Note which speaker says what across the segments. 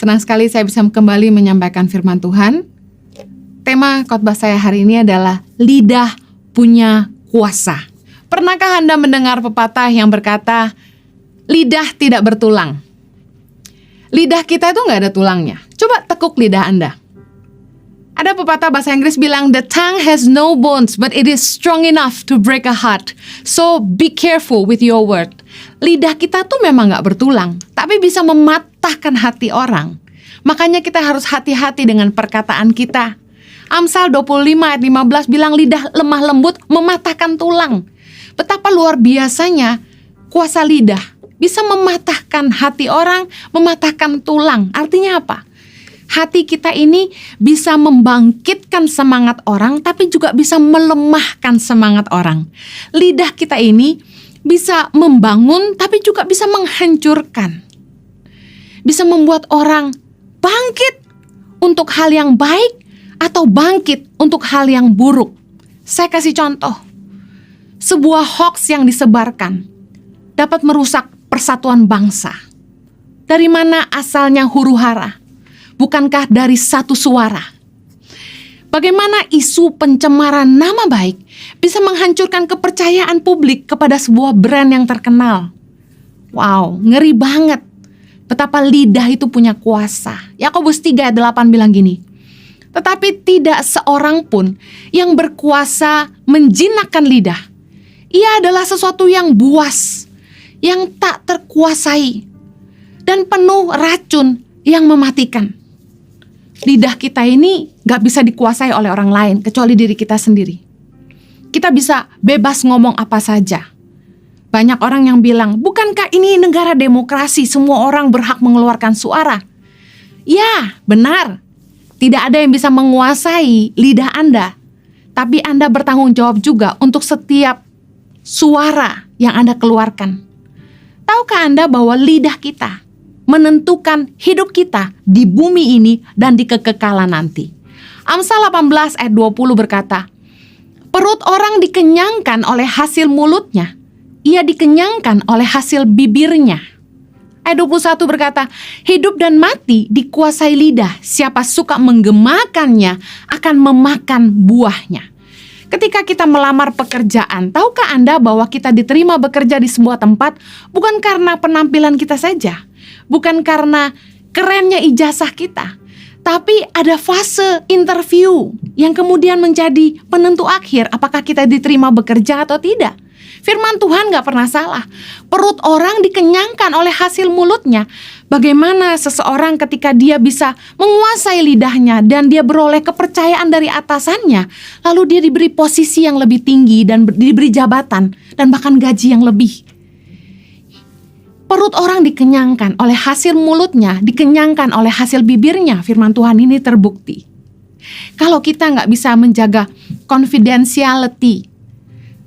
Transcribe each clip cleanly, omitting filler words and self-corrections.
Speaker 1: Senang sekali saya bisa kembali menyampaikan firman Tuhan. Tema khotbah saya hari ini adalah lidah punya kuasa. Pernahkah Anda mendengar pepatah yang berkata, lidah tidak bertulang? Lidah kita itu nggak ada tulangnya. Coba tekuk lidah Anda. Ada pepatah bahasa Inggris bilang, the tongue has no bones, but it is strong enough to break a heart. So be careful with your word. Lidah kita tuh memang nggak bertulang, tapi bisa mematahkan hati orang. Makanya kita harus hati-hati dengan perkataan kita. Amsal 25 ayat 15 bilang lidah lemah lembut mematahkan tulang. Betapa luar biasanya kuasa lidah. Bisa mematahkan hati orang, mematahkan tulang. Artinya apa? Hati kita ini bisa membangkitkan semangat orang, tapi juga bisa melemahkan semangat orang. Lidah kita ini bisa membangun, tapi juga bisa menghancurkan. Bisa membuat orang bangkit untuk hal yang baik, atau bangkit untuk hal yang buruk. Saya kasih contoh. Sebuah hoax yang disebarkan dapat merusak persatuan bangsa. Dari mana asalnya huru-hara? Bukankah dari satu suara? Bagaimana isu pencemaran nama baik bisa menghancurkan kepercayaan publik kepada sebuah brand yang terkenal? Wow, ngeri banget. Betapa lidah itu punya kuasa. Yakobus 3 ayat 8 bilang gini, tetapi tidak seorang pun yang berkuasa menjinakkan lidah. Ia adalah sesuatu yang buas, yang tak terkuasai, dan penuh racun yang mematikan. Lidah kita ini gak bisa dikuasai oleh orang lain, kecuali diri kita sendiri. Kita bisa bebas ngomong apa saja. Banyak orang yang bilang, bukankah ini negara demokrasi, semua orang berhak mengeluarkan suara? Ya, benar. Tidak ada yang bisa menguasai lidah Anda. Tapi Anda bertanggung jawab juga untuk setiap suara yang Anda keluarkan. Tahukah Anda bahwa lidah kita menentukan hidup kita di bumi ini dan di kekekalan nanti? Amsal 18 ayat 20 berkata, perut orang dikenyangkan oleh hasil mulutnya, ia dikenyangkan oleh hasil bibirnya. Ayat 21 berkata, hidup dan mati dikuasai lidah, siapa suka menggemakannya akan memakan buahnya. Ketika kita melamar pekerjaan, tahukah Anda bahwa kita diterima bekerja di sebuah tempat bukan karena penampilan kita saja, bukan karena kerennya ijazah kita, tapi ada fase interview yang kemudian menjadi penentu akhir apakah kita diterima bekerja atau tidak. Firman Tuhan gak pernah salah. Perut orang dikenyangkan oleh hasil mulutnya. Bagaimana seseorang ketika dia bisa menguasai lidahnya dan dia beroleh kepercayaan dari atasannya, lalu dia diberi posisi yang lebih tinggi dan diberi jabatan dan bahkan gaji yang lebih. Perut orang dikenyangkan oleh hasil mulutnya, dikenyangkan oleh hasil bibirnya. Firman Tuhan ini terbukti. Kalau kita gak bisa menjaga confidentiality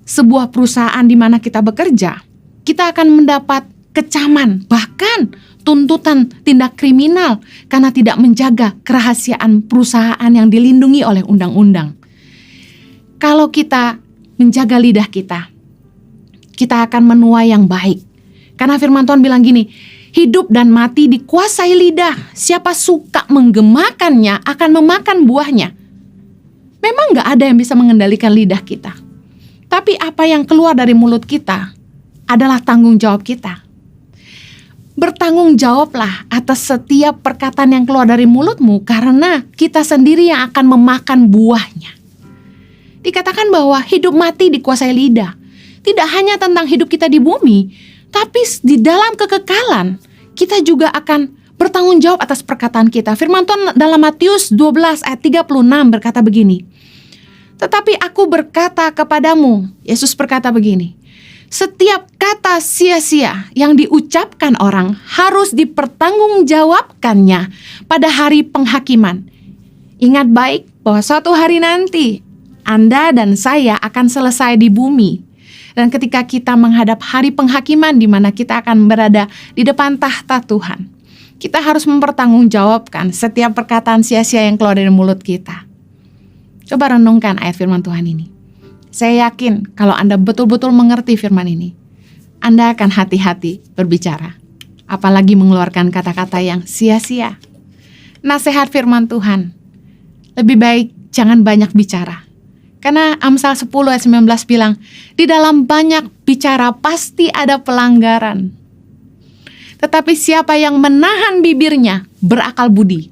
Speaker 1: sebuah perusahaan di mana kita bekerja, kita akan mendapat kecaman, bahkan tuntutan tindak kriminal karena tidak menjaga kerahasiaan perusahaan yang dilindungi oleh undang-undang. Kalau kita menjaga lidah kita, kita akan menuai yang baik. Karena firman Tuhan bilang gini, hidup dan mati dikuasai lidah, siapa suka menggemakannya akan memakan buahnya. Memang gak ada yang bisa mengendalikan lidah kita. Tapi apa yang keluar dari mulut kita adalah tanggung jawab kita. Bertanggung jawablah atas setiap perkataan yang keluar dari mulutmu, karena kita sendiri yang akan memakan buahnya. Dikatakan bahwa hidup mati dikuasai lidah. Tidak hanya tentang hidup kita di bumi, tapi di dalam kekekalan kita juga akan bertanggung jawab atas perkataan kita. Firman Tuhan dalam Matius 12 ayat 36 berkata begini, tetapi aku berkata kepadamu, Yesus berkata begini, setiap kata sia-sia yang diucapkan orang harus dipertanggungjawabkannya pada hari penghakiman. Ingat baik bahwa suatu hari nanti Anda dan saya akan selesai di bumi. Dan ketika kita menghadap hari penghakiman di mana kita akan berada di depan tahta Tuhan, kita harus mempertanggungjawabkan setiap perkataan sia-sia yang keluar dari mulut kita. Coba renungkan ayat firman Tuhan ini. Saya yakin kalau Anda betul-betul mengerti firman ini, Anda akan hati-hati berbicara. Apalagi mengeluarkan kata-kata yang sia-sia. Nasihat firman Tuhan, lebih baik jangan banyak bicara. Karena Amsal 10 ayat 19 bilang, di dalam banyak bicara pasti ada pelanggaran. Tetapi siapa yang menahan bibirnya berakal budi.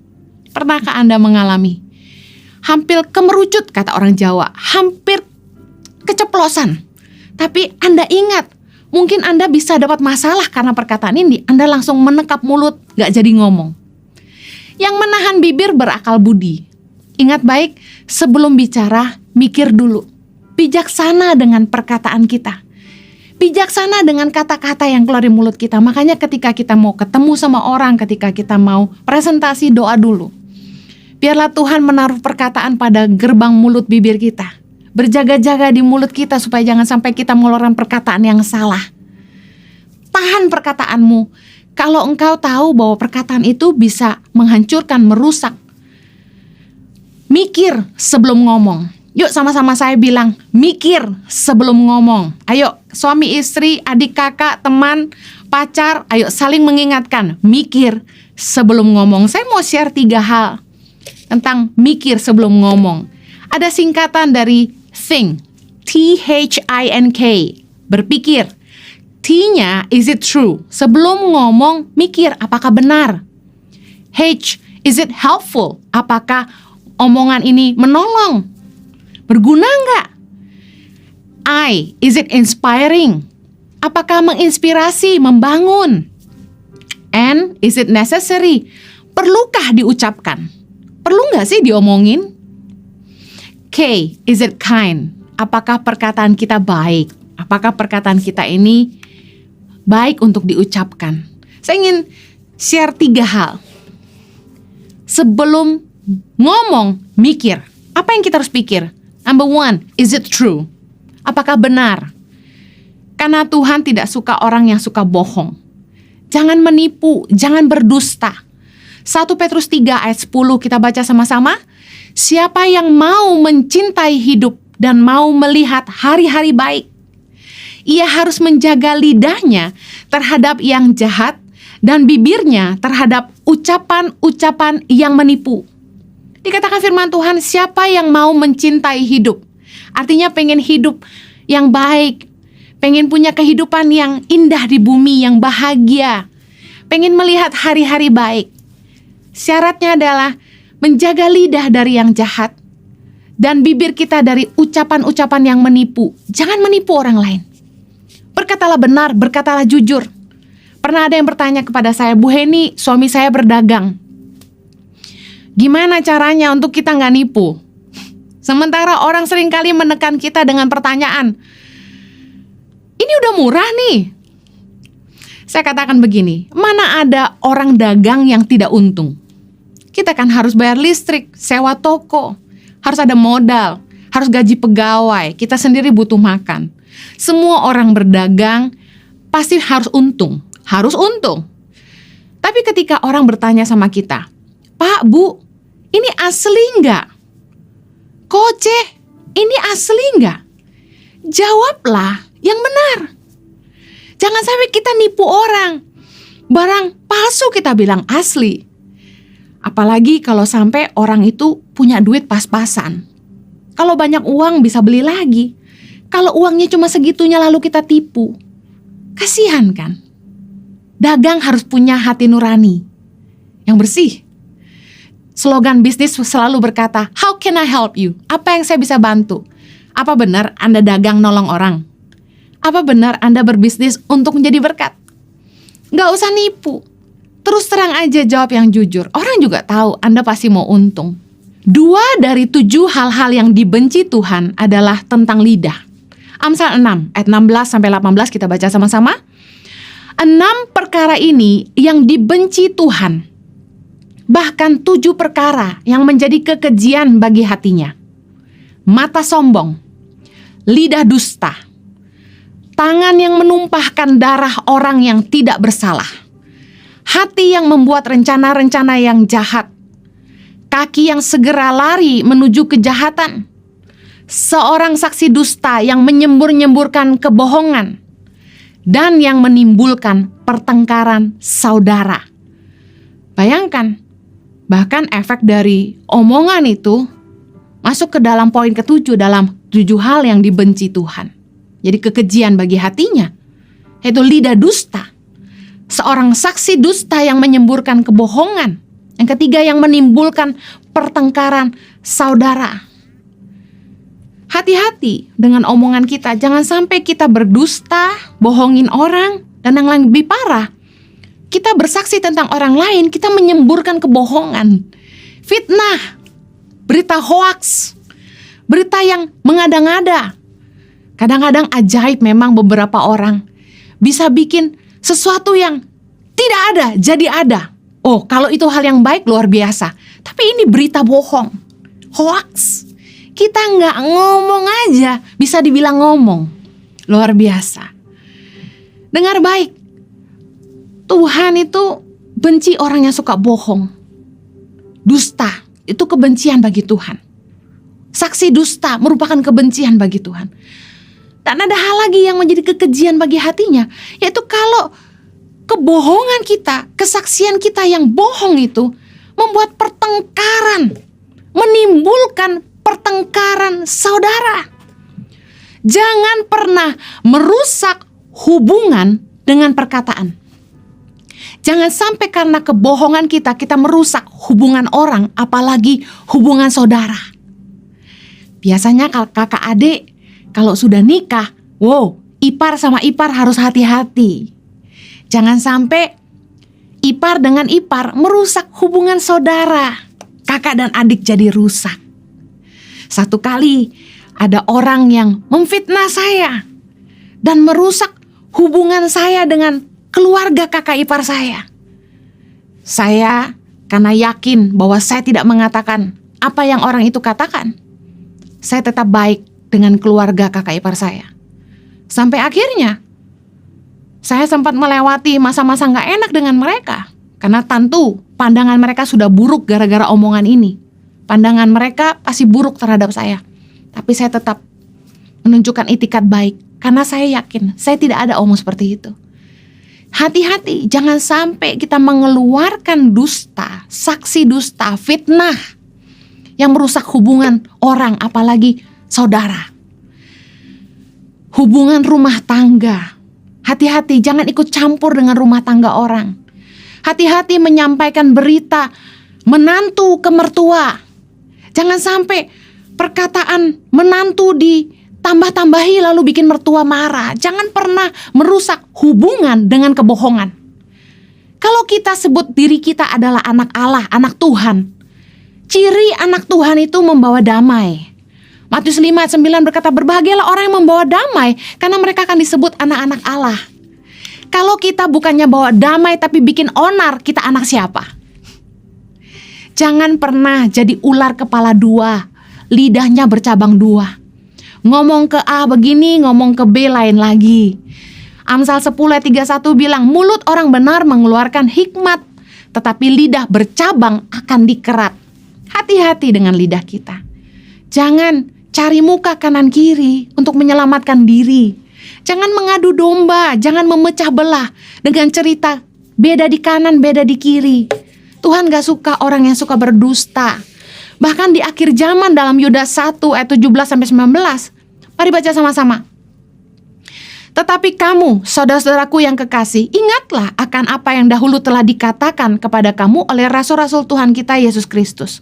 Speaker 1: Pernahkah Anda mengalami? Hampir kemerucut kata orang Jawa, hampir keceplosan. Tapi Anda ingat, mungkin Anda bisa dapat masalah karena perkataan ini. Anda langsung menekap mulut, gak jadi ngomong. Yang menahan bibir berakal budi. Ingat baik, sebelum bicara, mikir dulu. Bijaksana dengan perkataan kita. Bijaksana dengan kata-kata yang keluar dari mulut kita. Makanya ketika kita mau ketemu sama orang, ketika kita mau presentasi, doa dulu. Biarlah Tuhan menaruh perkataan pada gerbang mulut bibir kita. Berjaga-jaga di mulut kita supaya jangan sampai kita mengeluarkan perkataan yang salah. Tahan perkataanmu. Kalau engkau tahu bahwa perkataan itu bisa menghancurkan, merusak. Mikir sebelum ngomong. Yuk sama-sama saya bilang, mikir sebelum ngomong. Ayo suami istri, adik kakak, teman, pacar, ayo saling mengingatkan. Mikir sebelum ngomong. Saya mau share 3 hal tentang mikir sebelum ngomong. Ada singkatan dari think, T-H-I-N-K, berpikir. T-nya, is it true? Sebelum ngomong, mikir apakah benar. H, is it helpful? Apakah omongan ini menolong? Berguna nggak? I, is it inspiring? Apakah menginspirasi, membangun? N, is it necessary? Perlukah diucapkan? Perlu nggak sih diomongin? K, is it kind? Apakah perkataan kita baik? Apakah perkataan kita ini baik untuk diucapkan? Saya ingin share 3 hal. Sebelum ngomong, mikir. Apa yang kita harus pikir? Number 1, is it true? Apakah benar? Karena Tuhan tidak suka orang yang suka bohong. Jangan menipu, jangan berdusta. 1 Petrus 3 ayat 10 kita baca sama-sama. Siapa yang mau mencintai hidup dan mau melihat hari-hari baik, ia harus menjaga lidahnya terhadap yang jahat dan bibirnya terhadap ucapan-ucapan yang menipu. Dikatakan firman Tuhan, siapa yang mau mencintai hidup, artinya pengen hidup yang baik, pengen punya kehidupan yang indah di bumi, yang bahagia, pengen melihat hari-hari baik. Syaratnya adalah menjaga lidah dari yang jahat dan bibir kita dari ucapan-ucapan yang menipu. Jangan menipu orang lain. Berkatalah benar, berkatalah jujur. Pernah ada yang bertanya kepada saya, Bu Heni, suami saya berdagang. Gimana caranya untuk kita nggak nipu? Sementara orang seringkali menekan kita dengan pertanyaan, ini udah murah nih. Saya katakan begini, mana ada orang dagang yang tidak untung? Kita kan harus bayar listrik, sewa toko, harus ada modal, harus gaji pegawai, kita sendiri butuh makan. Semua orang berdagang pasti harus untung, Tapi ketika orang bertanya sama kita, Pak, Bu, ini asli nggak? Koce, ini asli nggak? Jawablah yang benar. Jangan sampai kita nipu orang. Barang palsu kita bilang asli. Apalagi kalau sampai orang itu punya duit pas-pasan. Kalau banyak uang bisa beli lagi. Kalau uangnya cuma segitunya lalu kita tipu. Kasihan kan? Dagang harus punya hati nurani yang bersih. Slogan bisnis selalu berkata, how can I help you? Apa yang saya bisa bantu? Apa benar Anda dagang nolong orang? Apa benar Anda berbisnis untuk menjadi berkat? Nggak usah nipu. Terus terang aja jawab yang jujur. Orang juga tahu Anda pasti mau untung. 2 dari 7 hal-hal yang dibenci Tuhan adalah tentang lidah. Amsal 6 ayat 16-18 kita baca sama-sama. 6 perkara ini yang dibenci Tuhan. Bahkan 7 perkara yang menjadi kekejian bagi hatinya. Mata sombong, lidah dusta, tangan yang menumpahkan darah orang yang tidak bersalah, hati yang membuat rencana-rencana yang jahat, kaki yang segera lari menuju kejahatan, seorang saksi dusta yang menyembur-nyemburkan kebohongan, dan yang menimbulkan pertengkaran saudara. Bayangkan, Bahkan efek dari omongan itu masuk ke dalam poin ke-7 dalam 7 hal yang dibenci Tuhan. Jadi kekejian bagi hatinya, yaitu lidah dusta. Seorang saksi dusta yang menyemburkan kebohongan. Yang ketiga, yang menimbulkan pertengkaran saudara. Hati-hati dengan omongan kita. Jangan sampai kita berdusta, bohongin orang, dan yang lebih parah, kita bersaksi tentang orang lain, kita menyemburkan kebohongan, fitnah, berita hoaks, berita yang mengada-ngada. Kadang-kadang ajaib memang beberapa orang bisa bikin sesuatu yang tidak ada jadi ada. Oh, kalau itu hal yang baik luar biasa. Tapi ini berita bohong, hoaks. Kita nggak ngomong aja bisa dibilang ngomong. Luar biasa. Dengar baik. Tuhan itu benci orang yang suka bohong. Dusta itu kebencian bagi Tuhan. Saksi dusta merupakan kebencian bagi Tuhan. Dan ada hal lagi yang menjadi kekejian bagi hatinya, yaitu kalau kebohongan kita, kesaksian kita yang bohong itu membuat pertengkaran, menimbulkan pertengkaran saudara. Jangan pernah merusak hubungan dengan perkataan. Jangan sampai karena kebohongan kita merusak hubungan orang, apalagi hubungan saudara. Biasanya kalau kakak adik, kalau sudah nikah, ipar sama ipar harus hati-hati. Jangan sampai ipar dengan ipar merusak hubungan saudara. Kakak dan adik jadi rusak. Satu kali ada orang yang memfitnah saya dan merusak hubungan saya dengan keluarga kakak ipar saya. Saya karena yakin bahwa saya tidak mengatakan apa yang orang itu katakan, saya tetap baik dengan keluarga kakak ipar saya. Sampai akhirnya saya sempat melewati masa-masa gak enak dengan mereka. Karena tentu pandangan mereka sudah buruk gara-gara omongan ini. Pandangan mereka pasti buruk terhadap saya. Tapi saya tetap menunjukkan itikat baik. Karena saya yakin saya tidak ada omong seperti itu. Hati-hati, jangan sampai kita mengeluarkan dusta, saksi dusta, fitnah yang merusak hubungan orang, apalagi saudara. Hubungan rumah tangga. Hati-hati, jangan ikut campur dengan rumah tangga orang. Hati-hati menyampaikan berita menantu ke mertua. Jangan sampai perkataan menantu ditambah-tambahi lalu bikin mertua marah. Jangan pernah merusak hubungan dengan kebohongan. Kalau kita sebut diri kita adalah anak Allah, anak Tuhan, ciri anak Tuhan itu membawa damai. Matius 5 ayat 9 berkata, berbahagialah orang yang membawa damai, karena mereka akan disebut anak-anak Allah. Kalau kita bukannya bawa damai tapi bikin onar, kita anak siapa? Jangan pernah jadi ular kepala dua, lidahnya bercabang dua. Ngomong ke A begini, ngomong ke B lain lagi. Amsal 10 ayat 31 bilang, mulut orang benar mengeluarkan hikmat, tetapi lidah bercabang akan dikerat. Hati-hati dengan lidah kita. Jangan cari muka kanan kiri untuk menyelamatkan diri. Jangan mengadu domba, jangan memecah belah dengan cerita beda di kanan, beda di kiri. Tuhan gak suka orang yang suka berdusta. Bahkan di akhir zaman dalam Yudas 1 ayat 17-19. Mari baca sama-sama. Tetapi kamu, saudara-saudaraku yang kekasih, ingatlah akan apa yang dahulu telah dikatakan kepada kamu oleh rasul-rasul Tuhan kita Yesus Kristus.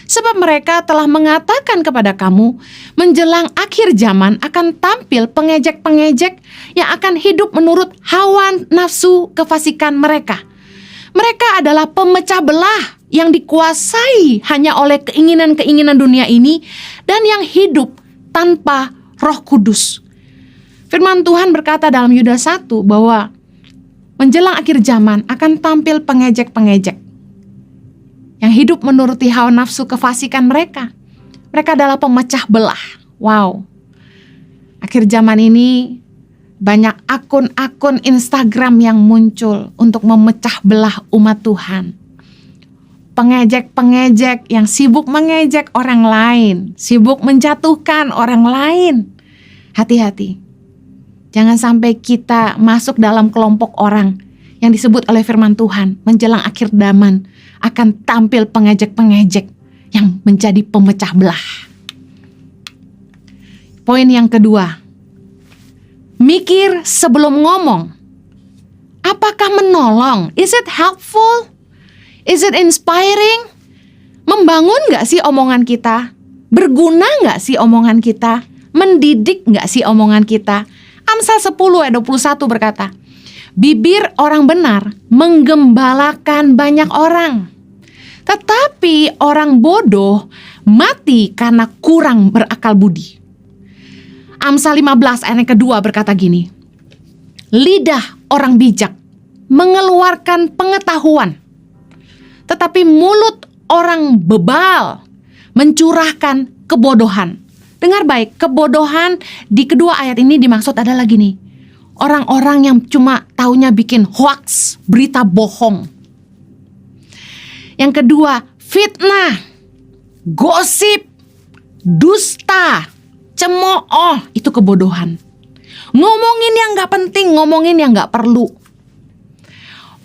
Speaker 1: Sebab mereka telah mengatakan kepada kamu, menjelang akhir zaman akan tampil pengejek-pengejek yang akan hidup menurut hawa nafsu kefasikan mereka. Mereka adalah pemecah belah yang dikuasai hanya oleh keinginan-keinginan dunia ini dan yang hidup tanpa Roh Kudus. Firman Tuhan berkata dalam Yudas 1 bahwa menjelang akhir zaman akan tampil pengejek-pengejek yang hidup menuruti hawa nafsu kefasikan mereka. Mereka adalah pemecah belah. Wow. Akhir zaman ini banyak akun-akun Instagram yang muncul untuk memecah belah umat Tuhan. Pengejek-pengejek yang sibuk mengejek orang lain, sibuk menjatuhkan orang lain. Hati-hati. Jangan sampai kita masuk dalam kelompok orang yang disebut oleh firman Tuhan menjelang akhir zaman akan tampil pengejek-pengejek yang menjadi pemecah belah. Poin yang kedua, mikir sebelum ngomong. Apakah menolong? Is it helpful? Is it inspiring? Membangun gak sih omongan kita? Berguna gak sih omongan kita? Mendidik gak sih omongan kita? Amsal 10 ayat 21 berkata, bibir orang benar menggembalakan banyak orang, tetapi orang bodoh mati karena kurang berakal budi. Amsal 15 ayat yang kedua berkata gini, lidah orang bijak mengeluarkan pengetahuan, tetapi mulut orang bebal mencurahkan kebodohan. Dengar baik, kebodohan di kedua ayat ini dimaksud adalah gini, orang-orang yang cuma taunya bikin hoax, berita bohong. Yang kedua, fitnah, gosip, dusta, cemooh, itu kebodohan. Ngomongin yang gak penting, ngomongin yang gak perlu.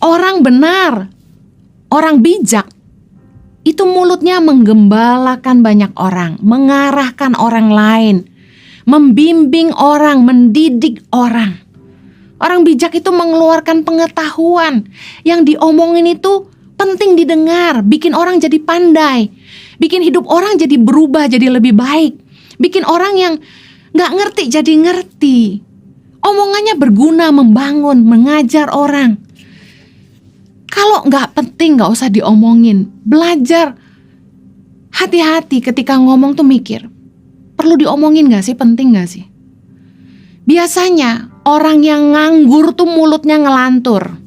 Speaker 1: Orang benar, orang bijak, itu mulutnya menggembalakan banyak orang, mengarahkan orang lain, membimbing orang, mendidik orang. Orang bijak itu mengeluarkan pengetahuan, yang diomongin itu penting didengar, bikin orang jadi pandai, bikin hidup orang jadi berubah, jadi lebih baik, bikin orang yang gak ngerti jadi ngerti. Omongannya berguna, membangun, mengajar orang. Kalau gak penting gak usah diomongin. Belajar hati-hati ketika ngomong tuh mikir, perlu diomongin gak sih, penting gak sih? Biasanya orang yang nganggur tuh mulutnya ngelantur.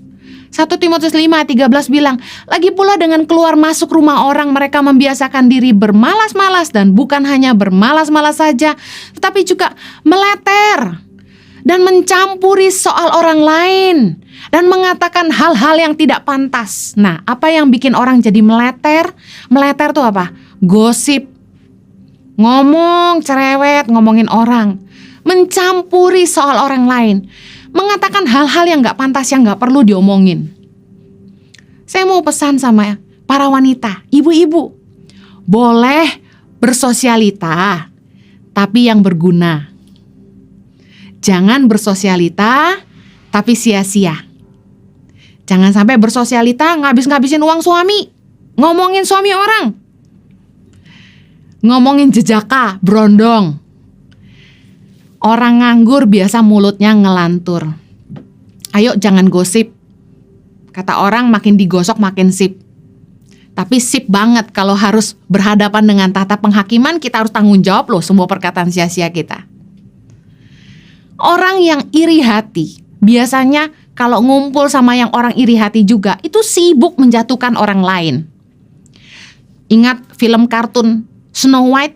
Speaker 1: 1 Timotius 5:13 bilang, lagi pula dengan keluar masuk rumah orang mereka membiasakan diri bermalas-malas, dan bukan hanya bermalas-malas saja, tetapi juga meleter dan mencampuri soal orang lain dan mengatakan hal-hal yang tidak pantas. Nah, apa yang bikin orang jadi meleter? Meleter tuh apa? Gosip, ngomong cerewet, ngomongin orang, mencampuri soal orang lain, mengatakan hal-hal yang gak pantas, yang gak perlu diomongin. Saya mau pesan sama para wanita, ibu-ibu, boleh bersosialita, tapi yang berguna. Jangan bersosialita, tapi sia-sia. Jangan sampai bersosialita ngabis-ngabisin uang suami, ngomongin suami orang, ngomongin jejaka, berondong. Orang nganggur biasa mulutnya ngelantur. Ayo jangan gosip. Kata orang makin digosok makin sip. Tapi sip banget kalau harus berhadapan dengan tata penghakiman, kita harus tanggung jawab loh semua perkataan sia-sia kita. Orang yang iri hati, biasanya kalau ngumpul sama yang orang iri hati juga, itu sibuk menjatuhkan orang lain. Ingat film kartun Snow White?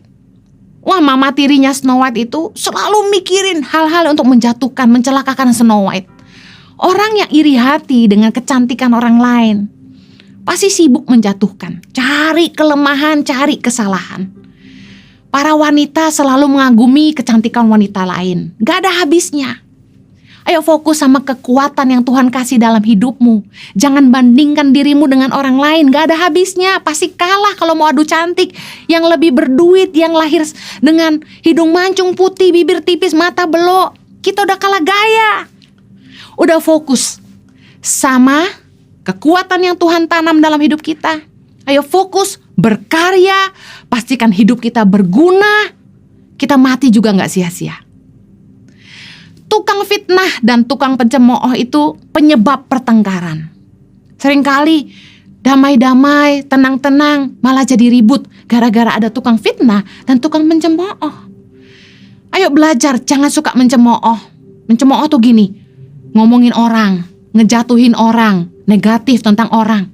Speaker 1: Wah, mama tirinya Snow White itu selalu mikirin hal-hal untuk menjatuhkan, mencelakakan Snow White. Orang yang iri hati dengan kecantikan orang lain pasti sibuk menjatuhkan, cari kelemahan, cari kesalahan. Para wanita selalu mengagumi kecantikan wanita lain, gak ada habisnya. Ayo fokus sama kekuatan yang Tuhan kasih dalam hidupmu. Jangan bandingkan dirimu dengan orang lain, gak ada habisnya. Pasti kalah kalau mau adu cantik. Yang lebih berduit, yang lahir dengan hidung mancung putih, bibir tipis, mata belok. Kita udah kalah gaya. Udah fokus sama kekuatan yang Tuhan tanam dalam hidup kita. Ayo fokus, berkarya, pastikan hidup kita berguna. Kita mati juga gak sia-sia. Tukang fitnah dan tukang pencemooh itu penyebab pertengkaran. Seringkali damai-damai, tenang-tenang, malah jadi ribut gara-gara ada tukang fitnah dan tukang pencemooh. Ayo belajar, jangan suka mencemooh. Mencemooh tuh gini, ngomongin orang, ngejatuhin orang, negatif tentang orang.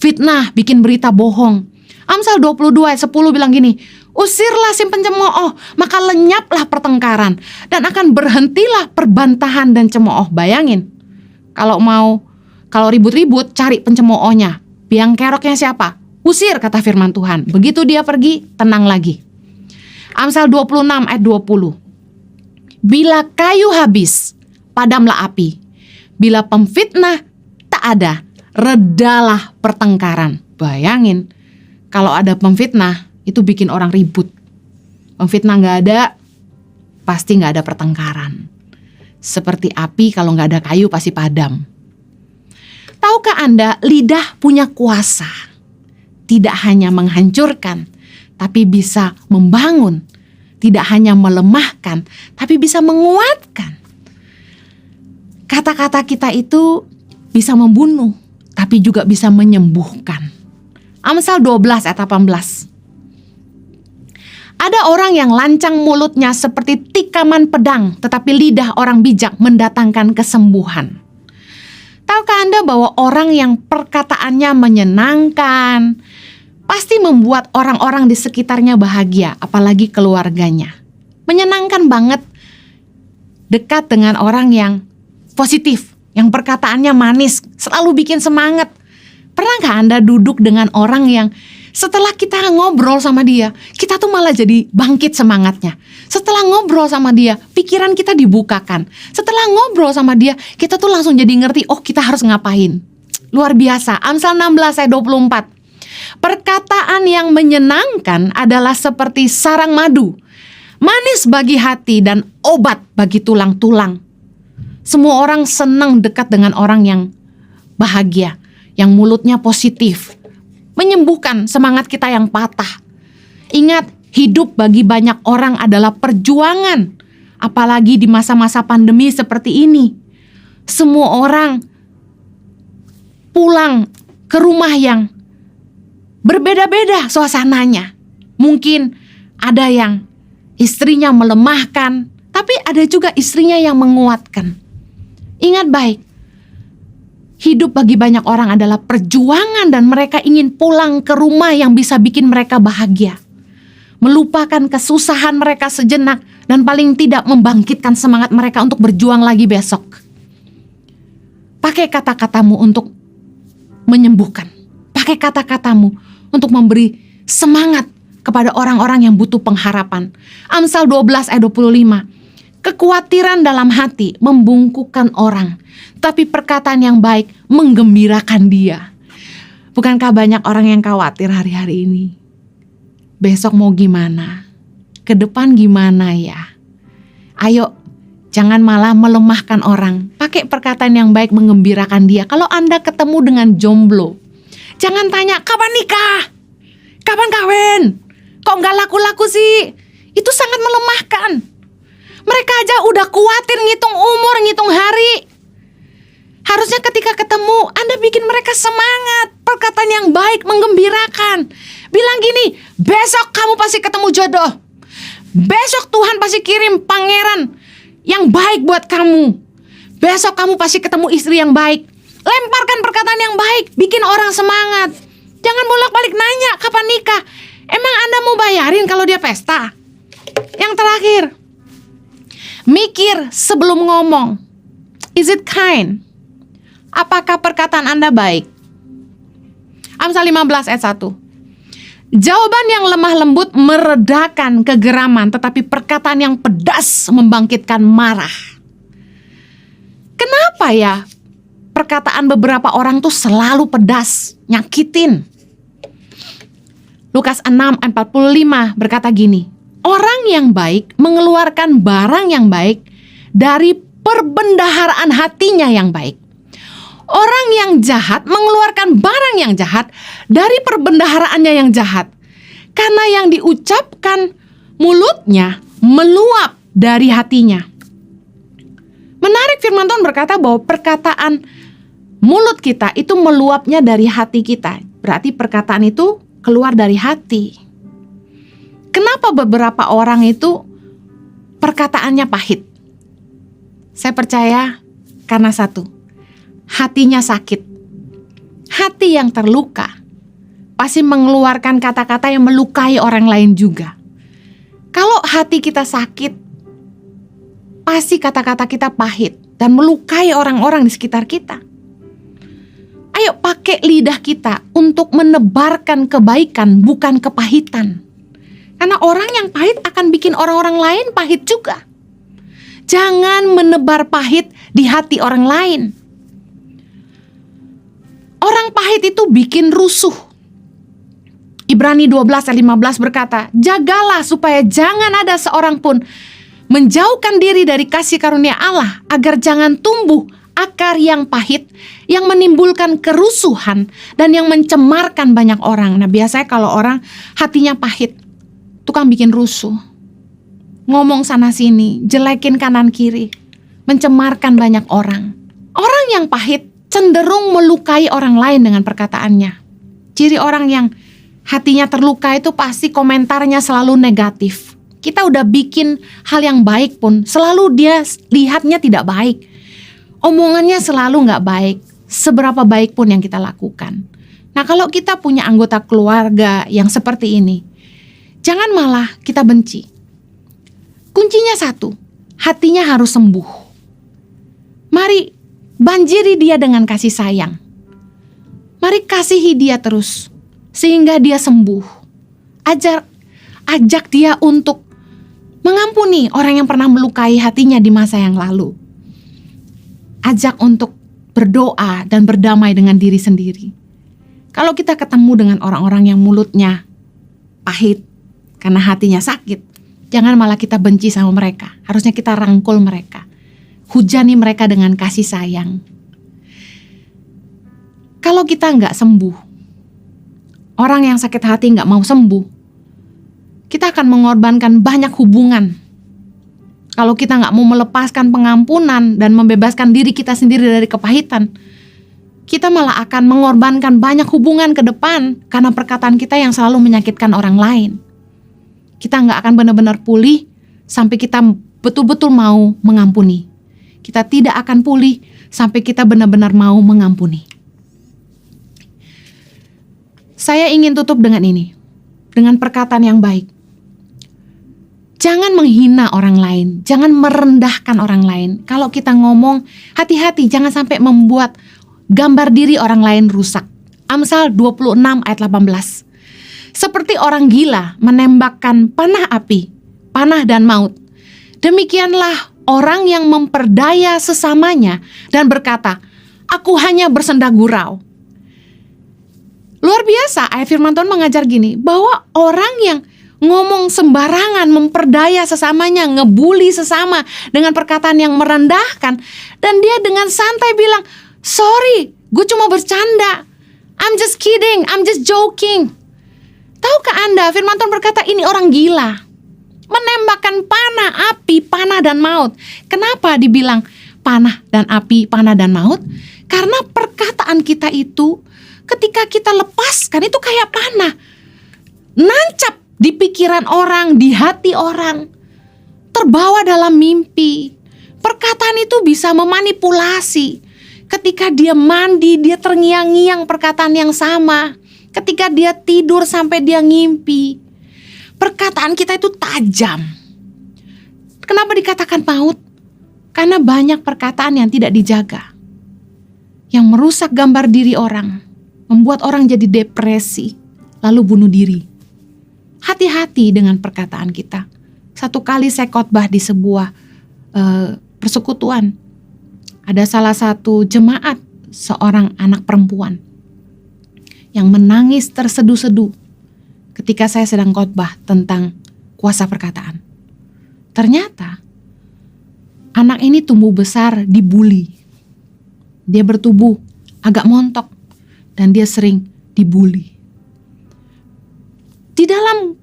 Speaker 1: Fitnah, bikin berita bohong. Amsal 22 ayat 10 bilang gini, usirlah si pencemooh, maka lenyaplah pertengkaran, dan akan berhentilah perbantahan dan cemooh. Bayangin, kalau ribut-ribut, cari pencemoohnya. Biang keroknya siapa? Usir, kata firman Tuhan. Begitu dia pergi, tenang lagi. Amsal 26 ayat 20. Bila kayu habis, padamlah api. Bila pemfitnah ada, redalah pertengkaran. Bayangin, kalau ada pemfitnah, itu bikin orang ribut. Pemfitnah nggak ada, pasti nggak ada pertengkaran. Seperti api kalau nggak ada kayu pasti padam. Tahukah Anda, lidah punya kuasa. Tidak hanya menghancurkan, tapi bisa membangun. Tidak hanya melemahkan, tapi bisa menguatkan. Kata-kata kita itu bisa membunuh, tapi juga bisa menyembuhkan. Amsal 12 ayat 18. Ada orang yang lancang mulutnya seperti tikaman pedang, tetapi lidah orang bijak mendatangkan kesembuhan. Tahukah Anda bahwa orang yang perkataannya menyenangkan pasti membuat orang-orang di sekitarnya bahagia, apalagi keluarganya. Menyenangkan banget dekat dengan orang yang positif, yang perkataannya manis, selalu bikin semangat. Pernahkah Anda duduk dengan orang yang setelah kita ngobrol sama dia, kita tuh malah jadi bangkit semangatnya. Setelah ngobrol sama dia, pikiran kita dibukakan. Setelah ngobrol sama dia, kita tuh langsung jadi ngerti, oh kita harus ngapain. Luar biasa. Amsal 16 ayat 24. Perkataan yang menyenangkan adalah seperti sarang madu, manis bagi hati dan obat bagi tulang-tulang. Semua orang senang dekat dengan orang yang bahagia, yang mulutnya positif, menyembuhkan semangat kita yang patah. Ingat, hidup bagi banyak orang adalah perjuangan, apalagi di masa-masa pandemi seperti ini. Semua orang pulang ke rumah yang berbeda-beda suasananya. Mungkin ada yang istrinya melemahkan, tapi ada juga istrinya yang menguatkan. Ingat baik, hidup bagi banyak orang adalah perjuangan dan mereka ingin pulang ke rumah yang bisa bikin mereka bahagia. Melupakan kesusahan mereka sejenak dan paling tidak membangkitkan semangat mereka untuk berjuang lagi besok. Pakai kata-katamu untuk menyembuhkan. Pakai kata-katamu untuk memberi semangat kepada orang-orang yang butuh pengharapan. Amsal 12 ayat 25. Kekhawatiran dalam hati membungkukkan orang, tapi perkataan yang baik menggembirakan dia. Bukankah banyak orang yang khawatir hari-hari ini? Besok mau gimana? Ke depan gimana ya? Ayo, jangan malah melemahkan orang. Pakai perkataan yang baik menggembirakan dia. Kalau Anda ketemu dengan jomblo, jangan tanya, kapan nikah? Kapan kawin? Kok nggak laku-laku sih? Itu sangat melemahkan. Mereka aja udah khawatir ngitung umur, ngitung hari. Harusnya ketika ketemu, Anda bikin mereka semangat. Perkataan yang baik menggembirakan. Bilang gini, besok kamu pasti ketemu jodoh. Besok Tuhan pasti kirim pangeran yang baik buat kamu. Besok kamu pasti ketemu istri yang baik. Lemparkan perkataan yang baik, bikin orang semangat. Jangan bolak-balik nanya kapan nikah. Emang Anda mau bayarin kalau dia pesta? Yang terakhir, mikir sebelum ngomong. Is it kind? Apakah perkataan Anda baik? Amsal 15 ayat 1. Jawaban yang lemah lembut meredakan kegeraman, tetapi perkataan yang pedas membangkitkan marah. Kenapa ya perkataan beberapa orang tuh selalu pedas, nyakitin? Lukas 6 ayat 45 berkata gini, orang yang baik mengeluarkan barang yang baik dari perbendaharaan hatinya yang baik. Orang yang jahat mengeluarkan barang yang jahat dari perbendaharaannya yang jahat. Karena yang diucapkan mulutnya meluap dari hatinya. Menarik, firman Tuhan berkata bahwa perkataan mulut kita itu meluapnya dari hati kita. Berarti perkataan itu keluar dari hati. Kenapa beberapa orang itu perkataannya pahit? Saya percaya karena satu, hatinya sakit. Hati yang terluka pasti mengeluarkan kata-kata yang melukai orang lain juga. Kalau hati kita sakit, pasti kata-kata kita pahit dan melukai orang-orang di sekitar kita. Ayo pakai lidah kita untuk menebarkan kebaikan, bukan kepahitan. Karena orang yang pahit akan bikin orang-orang lain pahit juga. Jangan menebar pahit di hati orang lain. Orang pahit itu bikin rusuh. Ibrani 12 ayat 15 berkata, jagalah supaya jangan ada seorang pun menjauhkan diri dari kasih karunia Allah, agar jangan tumbuh akar yang pahit, yang menimbulkan kerusuhan dan yang mencemarkan banyak orang. Nah, biasanya kalau orang hatinya pahit, tukang bikin rusuh, ngomong sana sini, jelekin kanan kiri, mencemarkan banyak orang. Orang yang pahit cenderung melukai orang lain dengan perkataannya. Ciri orang yang hatinya terluka itu pasti komentarnya selalu negatif. Kita udah bikin hal yang baik pun selalu dia lihatnya tidak baik. Omongannya selalu gak baik, seberapa baik pun yang kita lakukan. Nah, kalau kita punya anggota keluarga yang seperti ini, jangan malah kita benci. Kuncinya satu, hatinya harus sembuh. Mari banjiri dia dengan kasih sayang. Mari kasihi dia terus, sehingga dia sembuh. Ajak dia untuk mengampuni orang yang pernah melukai hatinya di masa yang lalu. Ajak untuk berdoa dan berdamai dengan diri sendiri. Kalau kita ketemu dengan orang-orang yang mulutnya pahit karena hatinya sakit, jangan malah kita benci sama mereka. Harusnya kita rangkul mereka. Hujani mereka dengan kasih sayang. Kalau kita nggak sembuh, orang yang sakit hati nggak mau sembuh, kita akan mengorbankan banyak hubungan. Kalau kita nggak mau melepaskan pengampunan dan membebaskan diri kita sendiri dari kepahitan, kita malah akan mengorbankan banyak hubungan ke depan karena perkataan kita yang selalu menyakitkan orang lain. Kita nggak akan benar-benar pulih sampai kita betul-betul mau mengampuni. Kita tidak akan pulih sampai kita benar-benar mau mengampuni. Saya ingin tutup dengan ini, dengan perkataan yang baik. Jangan menghina orang lain, jangan merendahkan orang lain. Kalau kita ngomong, hati-hati jangan sampai membuat gambar diri orang lain rusak. Amsal 26 ayat 18. Seperti orang gila menembakkan panah api, panah dan maut. Demikianlah orang yang memperdaya sesamanya dan berkata, aku hanya bersenda gurau. Luar biasa, ayat firman Tuhan mengajar gini, bahwa orang yang ngomong sembarangan, memperdaya sesamanya, ngebully sesama dengan perkataan yang merendahkan, dan dia dengan santai bilang, sorry, gue cuma bercanda, I'm just kidding, I'm just joking. Tahukah Anda, firman Tuhan berkata ini orang gila, menembakkan panah, api, panah dan maut. Kenapa dibilang panah dan api, panah dan maut? Karena perkataan kita itu ketika kita lepaskan itu kayak panah, nancap di pikiran orang, di hati orang, terbawa dalam mimpi. Perkataan itu bisa memanipulasi. Ketika dia mandi, dia terngiang-ngiang perkataan yang sama. Ketika dia tidur sampai dia ngimpi. Perkataan kita itu tajam. Kenapa dikatakan maut? Karena banyak perkataan yang tidak dijaga, yang merusak gambar diri orang, membuat orang jadi depresi, lalu bunuh diri. Hati-hati dengan perkataan kita. Satu kali saya khotbah di sebuah persekutuan. Ada salah satu jemaat, seorang anak perempuan yang menangis terseduh-seduh ketika saya sedang khotbah tentang kuasa perkataan. Ternyata anak ini tumbuh besar dibully. Dia bertubuh agak montok dan dia sering dibully. Di dalam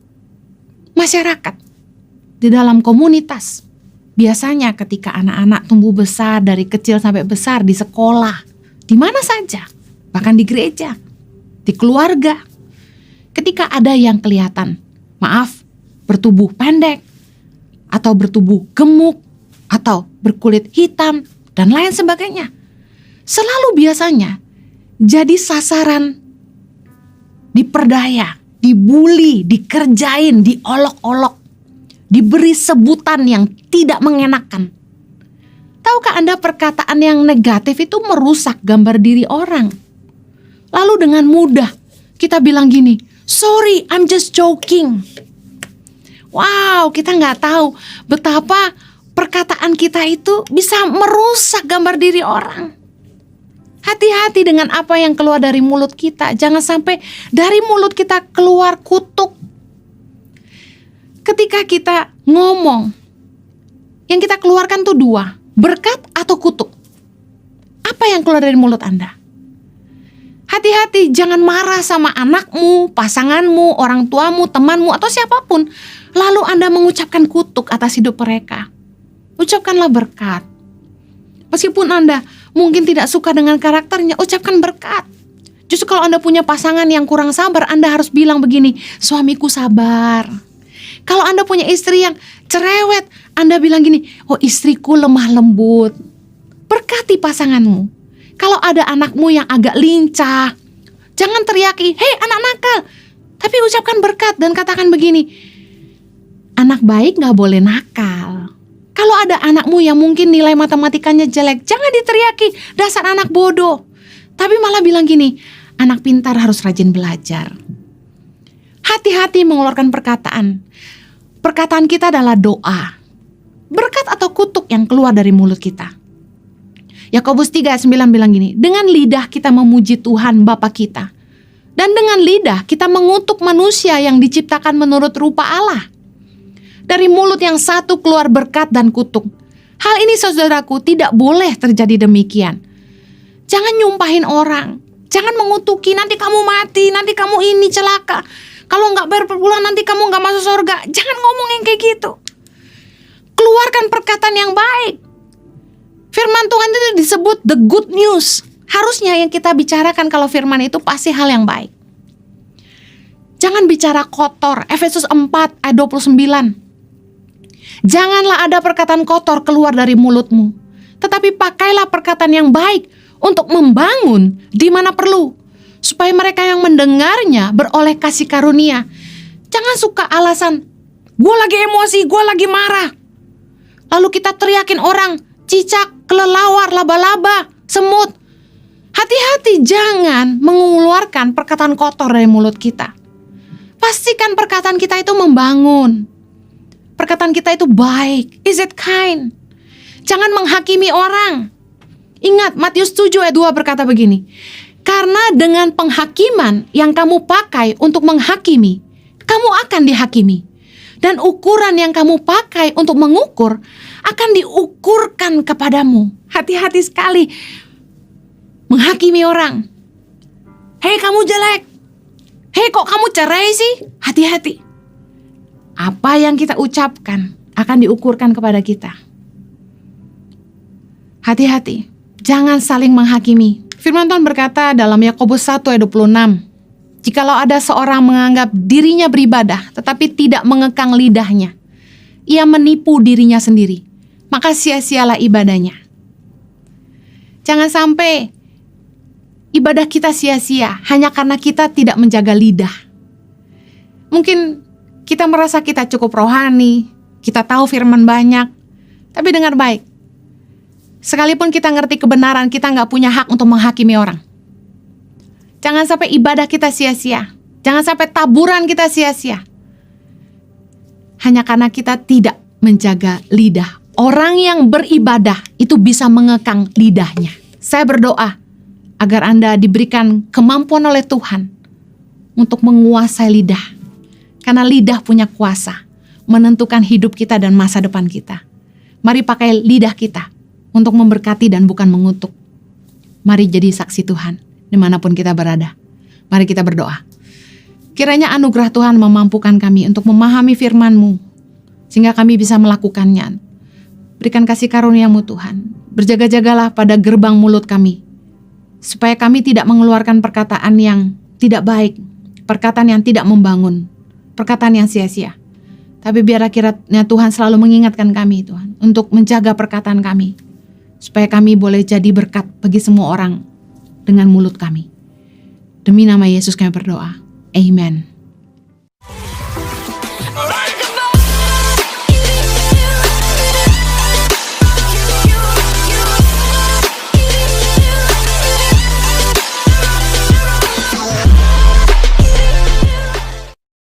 Speaker 1: masyarakat, di dalam komunitas, biasanya ketika anak-anak tumbuh besar dari kecil sampai besar di sekolah, di mana saja, bahkan di gereja, di keluarga, ketika ada yang kelihatan, bertubuh pendek, atau bertubuh gemuk, atau berkulit hitam, dan lain sebagainya, selalu biasanya jadi sasaran diperdaya, dibully, dikerjain, diolok-olok, diberi sebutan yang tidak mengenakan. Tahukah Anda perkataan yang negatif itu merusak gambar diri orang? Lalu dengan mudah kita bilang gini, sorry, I'm just joking. Wow, kita nggak tahu betapa perkataan kita itu bisa merusak gambar diri orang. Hati-hati dengan apa yang keluar dari mulut kita. Jangan sampai dari mulut kita keluar kutuk. Ketika kita ngomong, yang kita keluarkan tuh dua, berkat atau kutuk. Apa yang keluar dari mulut Anda? Hati-hati, jangan marah sama anakmu, pasanganmu, orang tuamu, temanmu, atau siapapun. Lalu Anda mengucapkan kutuk atas hidup mereka. Ucapkanlah berkat. Meskipun Anda mungkin tidak suka dengan karakternya, ucapkan berkat. Justru kalau Anda punya pasangan yang kurang sabar, Anda harus bilang begini, suamiku sabar. Kalau Anda punya istri yang cerewet, Anda bilang gini, oh istriku lemah lembut. Berkati pasanganmu. Kalau ada anakmu yang agak lincah, jangan teriaki, hei anak nakal. Tapi ucapkan berkat dan katakan begini, anak baik gak boleh nakal. Kalau ada anakmu yang mungkin nilai matematikanya jelek, jangan diteriaki, dasar anak bodoh. Tapi malah bilang gini, anak pintar harus rajin belajar. Hati-hati mengeluarkan perkataan. Perkataan kita adalah doa. Berkat atau kutuk yang keluar dari mulut kita. Yakobus 3:9 bilang gini, dengan lidah kita memuji Tuhan Bapa kita, dan dengan lidah kita mengutuk manusia yang diciptakan menurut rupa Allah. Dari mulut yang satu keluar berkat dan kutuk. Hal ini saudaraku tidak boleh terjadi demikian. Jangan nyumpahin orang, jangan mengutuki, nanti kamu mati, nanti kamu ini celaka. Kalau nggak bayar per bulan nanti kamu nggak masuk surga. Jangan ngomong yang kayak gitu. Keluarkan perkataan yang baik. Firman Tuhan itu disebut the good news. Harusnya yang kita bicarakan kalau firman itu pasti hal yang baik. Jangan bicara kotor. Efesus 4 ayat 29. Janganlah ada perkataan kotor keluar dari mulutmu, tetapi pakailah perkataan yang baik untuk membangun di mana perlu, supaya mereka yang mendengarnya beroleh kasih karunia. Jangan suka alasan, gue lagi emosi, gue lagi marah. Lalu kita teriakin orang, cicak, kelelawar, laba-laba, semut. Hati-hati, jangan mengeluarkan perkataan kotor dari mulut kita. Pastikan perkataan kita itu membangun. Perkataan kita itu baik. Is it kind? Jangan menghakimi orang. Ingat, Matius 7 ayat 2 berkata begini, karena dengan penghakiman yang kamu pakai untuk menghakimi, kamu akan dihakimi. Dan ukuran yang kamu pakai untuk mengukur akan diukurkan kepadamu. Hati-hati sekali menghakimi orang. Hei kamu jelek. Hei kok kamu cerai sih? Hati-hati. Apa yang kita ucapkan akan diukurkan kepada kita. Hati-hati. Jangan saling menghakimi. Firman Tuhan berkata dalam Yakobus 1 ayat 26. Jikalau ada seorang menganggap dirinya beribadah tetapi tidak mengekang lidahnya, ia menipu dirinya sendiri, maka sia-sialah ibadahnya. Jangan sampai ibadah kita sia-sia hanya karena kita tidak menjaga lidah. Mungkin kita merasa kita cukup rohani, kita tahu firman banyak, tapi dengar baik. Sekalipun kita ngerti kebenaran, kita nggak punya hak untuk menghakimi orang. Jangan sampai ibadah kita sia-sia. Jangan sampai taburan kita sia-sia. Hanya karena kita tidak menjaga lidah. Orang yang beribadah itu bisa mengekang lidahnya. Saya berdoa agar Anda diberikan kemampuan oleh Tuhan untuk menguasai lidah. Karena lidah punya kuasa menentukan hidup kita dan masa depan kita. Mari pakai lidah kita untuk memberkati dan bukan mengutuk. Mari jadi saksi Tuhan dimanapun kita berada. Mari kita berdoa. Kiranya anugerah Tuhan memampukan kami untuk memahami firman-Mu, sehingga kami bisa melakukannya. Berikan kasih karunia-Mu Tuhan. Berjaga-jagalah pada gerbang mulut kami, supaya kami tidak mengeluarkan perkataan yang tidak baik, perkataan yang tidak membangun, perkataan yang sia-sia. Tapi biarlah kiranya Tuhan selalu mengingatkan kami Tuhan, untuk menjaga perkataan kami, supaya kami boleh jadi berkat bagi semua orang dengan mulut kami. Demi nama Yesus kami berdoa. Amen.